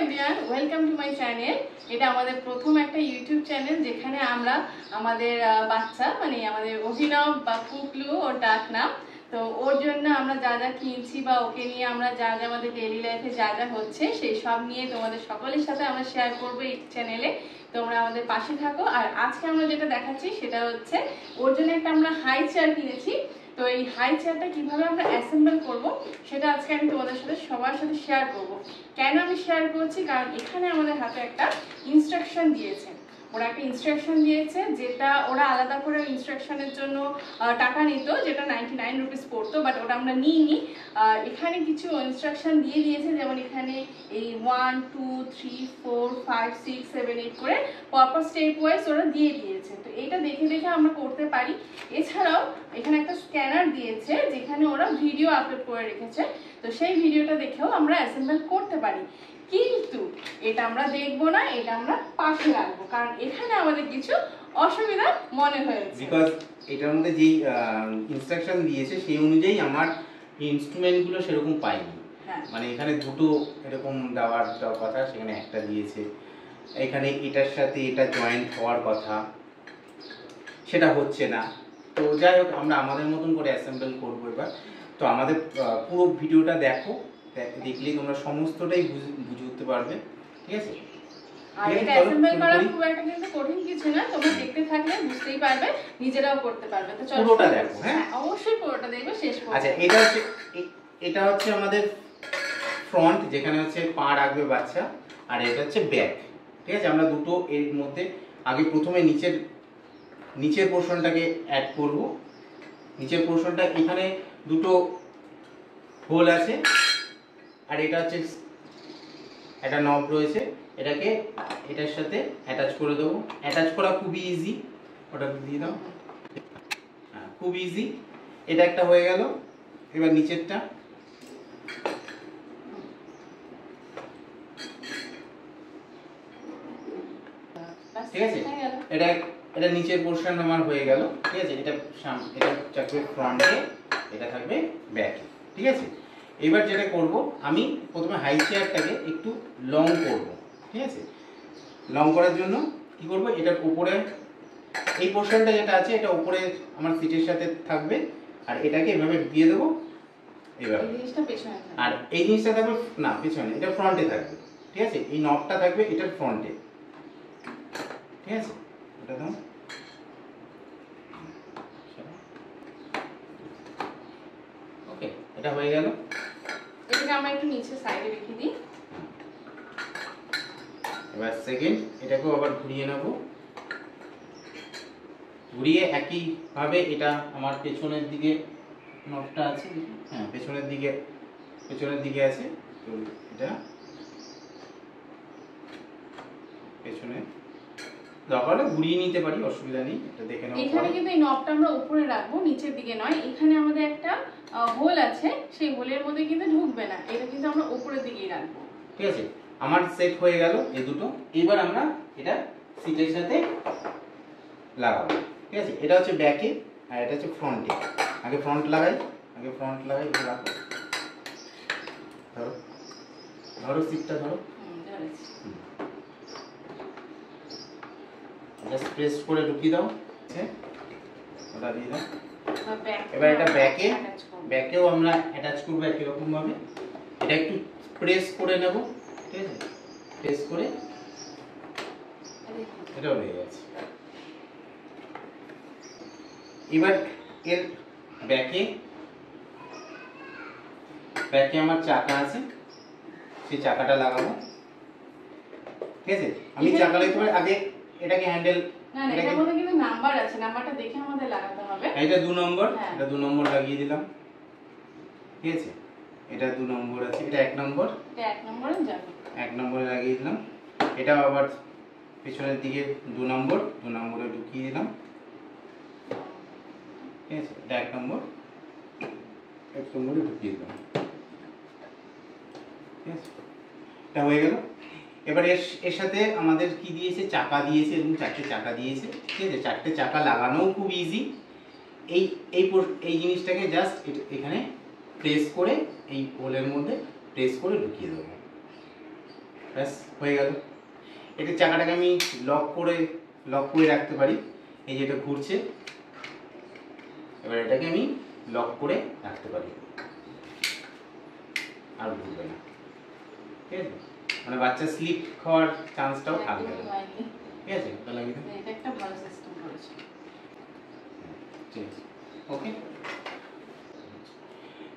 Everyone, welcome to my channel. এটা আমাদের প্রথম একটা ইউটিউব চ্যানেল যেখানে আমরা আমাদের বাচ্চা মানে আমাদের অভিনব বা পুকলু ওর ডাক নাম, তো ওর জন্য আমরা যা যা কিনছি বা ওকে নিয়ে আমরা যা যা আমাদের ডেইলি লাইফে যা যা হচ্ছে সেই সব নিয়ে তোমাদের সকলের সাথে আমরা শেয়ার করবো এই চ্যানেলে। তোমরা আমাদের পাশে থাকো। আর আজকে আমরা যেটা দেখাচ্ছি সেটা হচ্ছে ওর জন্য একটা আমরা হাই চেয়ার কিনেছি। তো এই হাই চেয়ারটা কিভাবে আমরা অ্যাসেম্বল করব সেটা আজকে আমি তোমাদের সাথে সবার সাথে শেয়ার করব। কেন আমি শেয়ার করছি, কারণ এখানে আমাদের হাতে একটা ইনস্ট্রাকশন দিয়েছে। ওরা একটা ইনস্ট্রাকশন দিয়েছে, যেটা ওরা আলাদা করে ইনস্ট্রাকশনের জন্য টাকা নিত, যেটা 99 রুপিস পড়তো, বাট ওটা আমরা নিইনি। এখানে কিছু ইনস্ট্রাকশন দিয়ে দিয়েছে, যেমন এখানে এই 1 2 3 4 5 6 7 8 করে পরপর স্টেপ ওয়াইজ ওরা দিয়ে দিয়েছে। তো এটা দেখে দেখে আমরা করতে পারি। এছাড়াও এখানে একটা স্ক্যানার দিয়েছে যেখানে ওরা ভিডিও আপলোড করে রেখেছে, তো সেই ভিডিওটা দেখেও আমরা অ্যাসেম্বল করতে পারি। কিন্তু এটা আমরা দেখবো না, এটা আমরা পাশে রাখবো, কারণ এখানে আমাদের কিছু অসুবিধা মনে হয়েছে। বিকজ এটার মধ্যে যেই ইনস্ট্রাকশন দিয়েছে সেই অনুযায়ী আমার ইনস্ট্রুমেন্টগুলো সেরকম পাইনি। মানে এখানে দুটো এরকম দেওয়ার কথা, সেখানে একটা দিয়েছে। এখানে এটার সাথে এটা জয়েন্ট হওয়ার কথা, সেটা হচ্ছে না। তো যাই হোক, আমরা আমাদের মতন করে অ্যাসেম্বল করবো এবার। তো আমাদের পুরো ভিডিওটা দেখো, দেখলেই তোমরা সমস্তটাই বুঝে উঠতে পারবে, ঠিক আছে? আর এটা অ্যাসেম্বল করা খুব একটা কিন্তু কঠিন কিছু না, তোমরা দেখতে থাকলে বুঝতেই পারবে, নিজেরাও করতে পারবে। তো চলো পুরোটা দেখো। হ্যাঁ, অবশ্যই পুরোটা দেখবে শেষ পর্যন্ত। আচ্ছা, এটা হচ্ছে আমাদের ফ্রন্ট, যেখানে হচ্ছে পা রাখবে বাচ্চা, আর এটা হচ্ছে ব্যাক, ঠিক আছে? আমরা দুটো এর মধ্যে আগে প্রথমে নিচের পোরশনটাকে অ্যাড করব। নিচের পোরশনটা এখানে দুটো হোল আছে, আর এটা হচ্ছে একটা নব রয়েছে, এটাকে এটার সাথে অ্যাটাচ করে দেবো। অ্যাটাচ করা খুবই ইজি, ওটা দিয়ে দাও। হ্যাঁ, খুব ইজি। এটা একটা হয়ে গেল। এবার নিচেরটা, ঠিক আছে? এটা নিচের পোরশন আমার হয়ে গেল, ঠিক আছে? এটা থাকবে ফ্রন্টে, এটা থাকবে ব্যাকে, ঠিক আছে? এবার যেটা করব, আমি প্রথমে হাই চেয়ারটাকে একটু লং করব, ঠিক আছে? লং করার জন্য কি করব, এটার উপরে এই পোরশনটা যেটা আছে এটা উপরে আমার সিটের সাথে থাকবে, আর এটাকে এভাবে দিয়ে দেবো এইভাবে। আর এই জিনিসটা থাকবে না পেছনে, এটা ফ্রন্টে থাকবে, ঠিক আছে? এই নবটা থাকবে এটার ফ্রন্টে, ঠিক আছে? এটা দাও। ওকে, এটা হয়ে গেল। এটাকে আমরা একটু নিচে সাইডে রেখে দিই। এবার সেকেন্ড, এটাকেও আবার ঘুরিয়ে নেব। ঘুরিয়ে একই ভাবে এটা আমার পেছনের দিকে নবটা আছে, হ্যাঁ পেছনের দিকে আছে, তো এটা পেছনে দরকার হলে ঘুরিয়ে নিতে পারি, অসুবিধা নেই। এটা দেখে নাও। এখানে কিন্তু এই নবটা আমরা উপরে রাখবো, নিচের দিকে নয়। এখানে আমাদের একটা হোল আছে, সেই হোলের মধ্যে কিন্তু ঢুকবে না, এটা কিন্তু আমরা উপরের দিকেই রাখবো, ঠিক আছে? আমার সেট হয়ে গেল এই দুটো। এবার আমরা এটা সিটের সাথে লাগাবো, ঠিক আছে? এটা হচ্ছে ব্যাকে আর এটা হচ্ছে ফ্রন্টে। আগে ফ্রন্ট লাগাই, এটা রাখো। ধরো সিটটা ধরো, জাস্ট প্রেস করে ঢুকিয়ে দাও, ওটা দিয়ে দাও। এবার এটা ব্যাকেও আমরা অ্যাটাচ করবো একই রকম ভাবে। এটা একটু প্রেস করে নেব, ঠিক আছে? প্রেস করে এটা হয়ে গেছে। এবার এর ব্যাকে আমার চাকা আছে, সেই চাকাটা লাগাবো, ঠিক আছে? আমি চাকা লাগাতে পারি। আগে এটাকে হ্যান্ডেল, এটার মধ্যে কিন্তু নাম্বার আছে, নাম্বারটা দেখে আমাদের লাগাতে হবে। এটা 2 নম্বর, এটা 2 নম্বর লাগিয়ে দিলাম, ঠিক আছে? এটা 2 নম্বর আছে, এটা 1 নম্বর, এটা 1 নম্বরে যাবে, 1 নম্বরে লাগিয়ে দিলাম। এটা আবার পেছনের দিকে 2 নম্বরে ঢুকিয়ে দিলাম, ঠিক আছে? এটা 1 নম্বরে ঢুকিয়ে দিলাম, ঠিক আছে? এটা হয়ে গেল। এবার এর সাথে আমাদের কি দিয়েছে, চাকা দিয়েছে, এবং 4টে চাকা দিয়েছে, ঠিক আছে? 4টে চাকা লাগানোও খুব ইজি। এই জিনিসটাকে জাস্ট এখানে প্রেস করে এই হোলের মধ্যে প্রেস করে ঢুকিয়ে দেবো, ব্যাস হয়ে গেল। এটা চাকাটাকে আমি লক করে রাখতে পারি। এই যে এটা ঘুরছে, এবার এটাকে আমি লক করে রাখতে পারি, আর ঘুরবে না। ঠিক আছে, মানে বাচ্চা স্লিপ খাওয়ার চান্সটাও থাকবে না। ঠিক আছে, তাহলে এটা একটা ভালো সিস্টেম করেছে। ঠিক আছে, ওকে।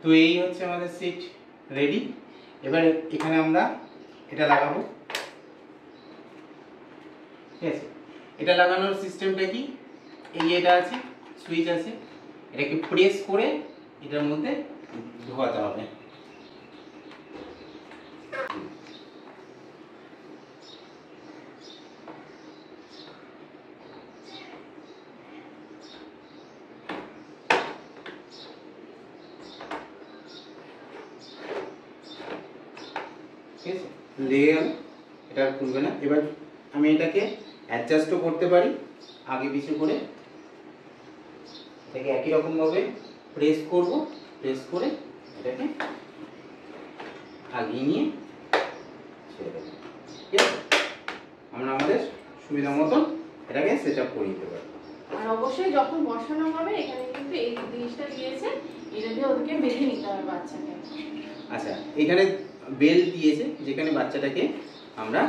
তো এই হচ্ছে আমাদের সিট রেডি। এবার এখানে আমরা এটা লাগাবো। ঠিক আছে, এটা লাগানোর সিস্টেমটা কি, এই এটা আছে, সুইচ আছে, এটাকে প্রেস করে এটার মধ্যে ঢোকাতে হবে। ঠিক আছে, লেগে গেল, এটা আর খুলবে না। এবার আমি এটাকে অ্যাডজাস্টও করতে পারি আগে পিছু করে। এটাকে একই রকম ভাবে প্রেস করব, প্রেস করে এটাকে আগিয়ে নিয়ে ছেড়ে দেবো। ঠিক আছে, আমরা আমাদের সুবিধা মতন এটাকে সেট আপ করে নিতে পারি। আর অবশ্যই যখন বসানো হবে এখানে কিন্তু এই জিনিসটা দিয়েছে, এটা দিয়ে ওদেরকে বেঁধে নিতে হবে বাচ্চাকে। আচ্ছা, এখানে বেল দিয়েছে যেখানে বাচ্চাটাকে আমরা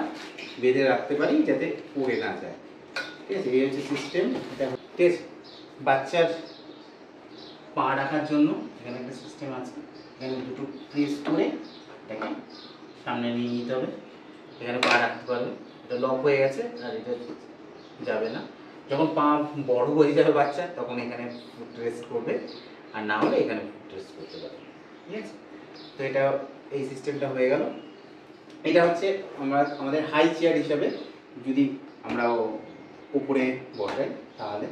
বেঁধে রাখতে পারি যাতে পড়ে না যায়। ঠিক আছে, এই হচ্ছে সিস্টেম। এটা ঠিক আছে, বাচ্চার পা রাখার জন্য এখানে একটা সিস্টেম আছে। এখানে দুটো প্রেস করে এটাকে সামনে নিয়ে নিতে হবে, এখানে পা রাখতে পারবে। এটা লক হয়ে গেছে আর এটা যাবে না। যখন পা বড় হয়ে যাবে বাচ্চা তখন এখানে ফুট রেস্ট করবে, আর না হলে এখানে ফুট রেস্ট করতে পারবে। ঠিক আছে, তো এটা এই সিস্টেমটা হয়ে গেল। এটা হচ্ছে আমাদের হাই চেয়ার হিসাবে যদি আমরা উপরে বসাই তাহলে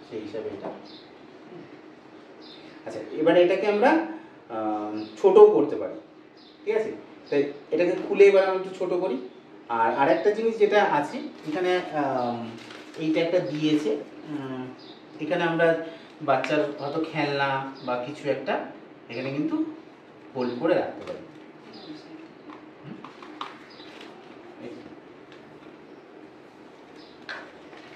সেই হিসাবে এটা। আচ্ছা, এবারে এটাকে আমরা ছোটও করতে পারি। ঠিক আছে, তাই এটাকে খুলে এবার আমরা একটু ছোট করি। আর আরেকটা জিনিস যেটা আছে এখানে, এইটা একটা দিয়েছে, এখানে আমরা বাচ্চার হয়তো খেলনা বা কিছু একটা এখানে কিন্তু হোল্ড করে রাখতে পারি।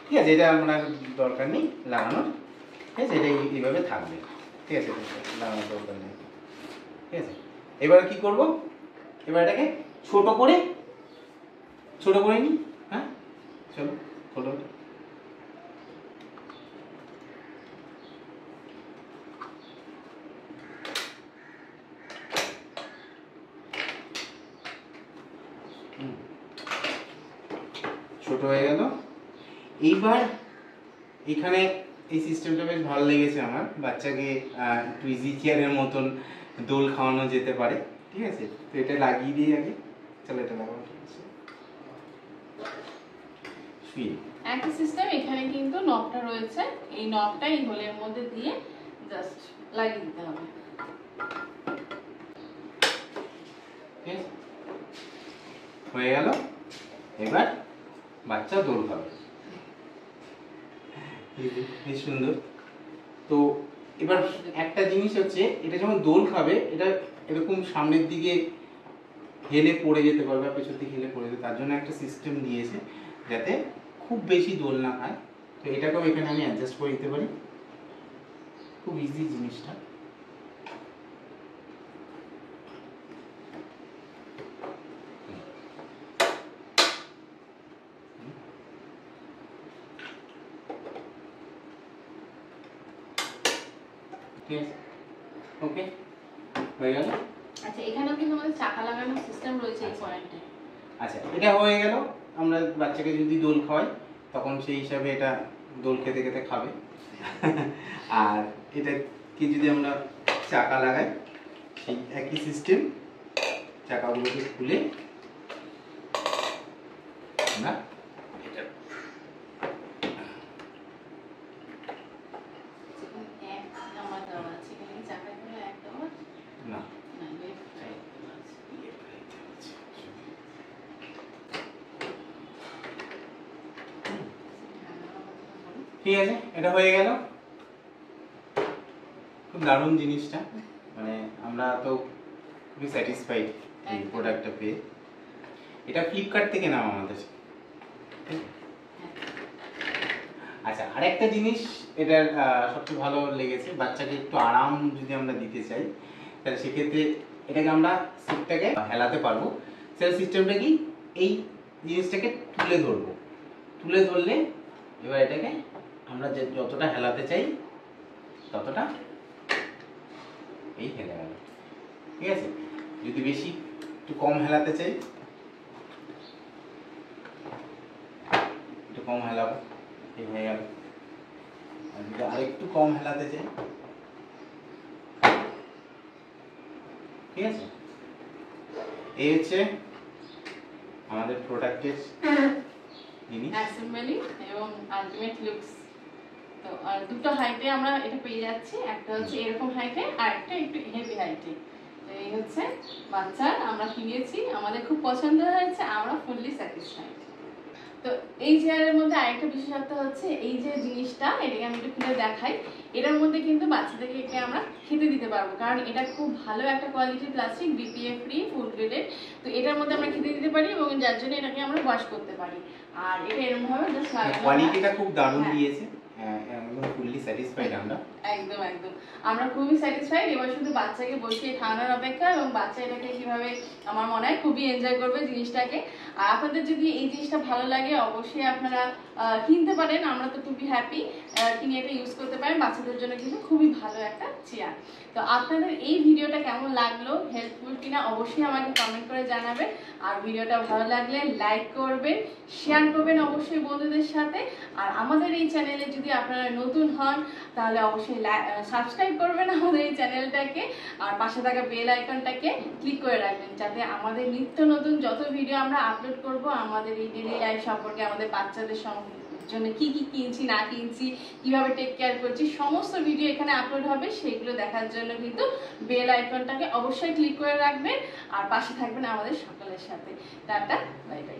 ঠিক আছে, এটা আপনার দরকার নেই লাগানোর। ঠিক আছে, এটা এইভাবে থাকবে। ঠিক আছে, লাগানোর দরকার নেই। ঠিক আছে, এবার কি করব, এবার এটাকে ছোট করে নিই। হ্যাঁ, চলো খোলো। ছোট হয়ে গেল। এইবার এখানে এই সিস্টেমটা বেশ ভালো লেগেছে আমার। বাচ্চাকে একটু ইজি চেয়ারের মতন দোল খাওয়ানো যেতে পারে। ঠিক আছে, তো এটা লাগিয়ে দিই আগে। চলো এটা লাগাবো। একটা সিস্টেম, এখানে কিন্তু নবটা রয়েছে, এই নবটা এই হোলের মধ্যে দিয়ে জাস্ট লাগিয়ে দিতে হবে। হয়ে গেল। এবার বাচ্চা দোল খাবে, বেশ সুন্দর। তো এবার একটা জিনিস হচ্ছে, এটা যখন দোল খাবে এটা এরকম সামনের দিকে হেলে পড়ে যেতে পারবে, বা পেছন দিকে হেলে পড়ে যেতে, তার জন্য একটা সিস্টেম দিয়েছে যাতে খুব বেশি দোল না খায়। তো এটাকেও এখানে আমি অ্যাডজাস্ট করে দিতে পারি, খুব ইজি জিনিসটা। ওকে, হয়ে গেল। আচ্ছা, এখানেও কিন্তু আমাদের চাকা লাগানোর সিস্টেম রয়েছে এই পয়েন্টে। আচ্ছা, এটা হয়ে গেল। আমরা বাচ্চাকে যদি দোল খাওয়াই তখন সেই হিসাবে এটা দোল খেতে খেতে খাবে। আর এটাকে যদি আমরা চাকা লাগাই সেই একই সিস্টেম, চাকাগুলোকে খুলে আমরা এটা না ঠিক আছে, এটা হয়ে গেল। খুব দারুণ জিনিসটা, মানে আমরা তো খুবই স্যাটিসফাইড এই প্রোডাক্টটা পেয়ে। এটা ফ্লিপকার্ট থেকে নাও আমাদের। আচ্ছা, আরেকটা জিনিস এটার সবচেয়ে ভালো লেগেছে, বাচ্চাকে একটু আরাম যদি আমরা দিতে চাই তাহলে সেক্ষেত্রে এটাকে আমরা সিটটাকে হেলাতে পারবো। সেটা সিস্টেমটা কি, এই জিনিসটাকে তুলে ধরবো, তুলে ধরলে এবার এটাকে আমরা যতটা হেলাতে চাই ততটা এই হেলে গেল, ঠিক আছে। যদি বেশি একটু কম হেলাতে চাই একটু কম হেলাবো, এই হয়ে গেল। আর যদি আরেকটু কম হেলাতে চাই, ঠিক আছে। এই হচ্ছে আমাদের প্রোডাক্টের জিনিস, অ্যাসেম্বলি এবং আলটিমেট লুকস। তো দুটো হাইটে আমরা এটা পেয়ে যাচ্ছি, একটা হচ্ছে এরকম হাইটে আর একটা একটু হেভি হাইটে। তো এই হচ্ছে বাচ্চার আমরা কিনেছি, আমাদের খুব পছন্দ হয়েছে, আমরা ফুললি স্যাটিসফাইড। তো এই চেয়ারের মধ্যে আরেকটা বিশেষত্ব হচ্ছে এই যে জিনিসটা, এটাকে আমি একটু খুলে দেখাই। এটার মধ্যে কিন্তু বাচ্চাদেরকে একে আমরা খেতে দিতে পারবো, কারণ এটা খুব ভালো একটা কোয়ালিটির plastic, BPA free, food graded. তো এটার মধ্যে আমরা খেতে দিতে পারি এবং যার জন্য এটাকে আমরা ওয়াশ করতে পারি। আর এটা এরকম ভাবে জাস্ট লাগানো, কোয়ালিটিটা খুব দারুণ দিয়েছে, একদম ফুললি স্যাটিসফাইড আমরা। একদম একদম আমরা খুবই স্যাটিসফাইড। এবার শুধু বাচ্চাকে বসিয়ে খাওয়ানোর অপেক্ষা, এবং বাচ্চা এটাকে কিভাবে আমার মনে হয় খুবই এনজয় করবে জিনিসটাকে। আর আপনাদের যদি এই জিনিসটা ভালো লাগে অবশ্যই আপনারা কিনতে পারেন, আমরা তো খুবই হ্যাপি কিনে এটা ইউজ করতে পারেন। বাচ্চাদের জন্য কিন্তু খুবই ভালো একটা চেয়ার। তো আপনাদের এই ভিডিওটা কেমন লাগলো, হেল্পফুল কিনা অবশ্যই আমাকে কমেন্ট করে জানাবেন। আর ভিডিওটা ভালো লাগলে লাইক করবেন, শেয়ার করবেন অবশ্যই বন্ধুদের সাথে। আর আমাদের এই চ্যানেলে যদি আপনারা নতুন হন তাহলে অবশ্যই সাবস্ক্রাইব করবেন আমাদের এই চ্যানেলটাকে, আর পাশে থাকা বেল আইকনটাকে ক্লিক করে রাখবেন, যাতে আমাদের নিত্য নতুন যত ভিডিও আমরা আপলোড করব আমাদের এই ডেইলি লাইফ সম্পর্কে, আমাদের বাচ্চাদের জন্য কি কি কিনছি না কিনছি, কিভাবে টেক কেয়ার করছি, সমস্ত ভিডিও এখানে আপলোড হবে। সেগুলো দেখার জন্য কিন্তু বেল আইকনটাকে অবশ্যই ক্লিক করে রাখবেন আর পাশে থাকবেন আমাদের সকলের সাথে। Tata, bye bye.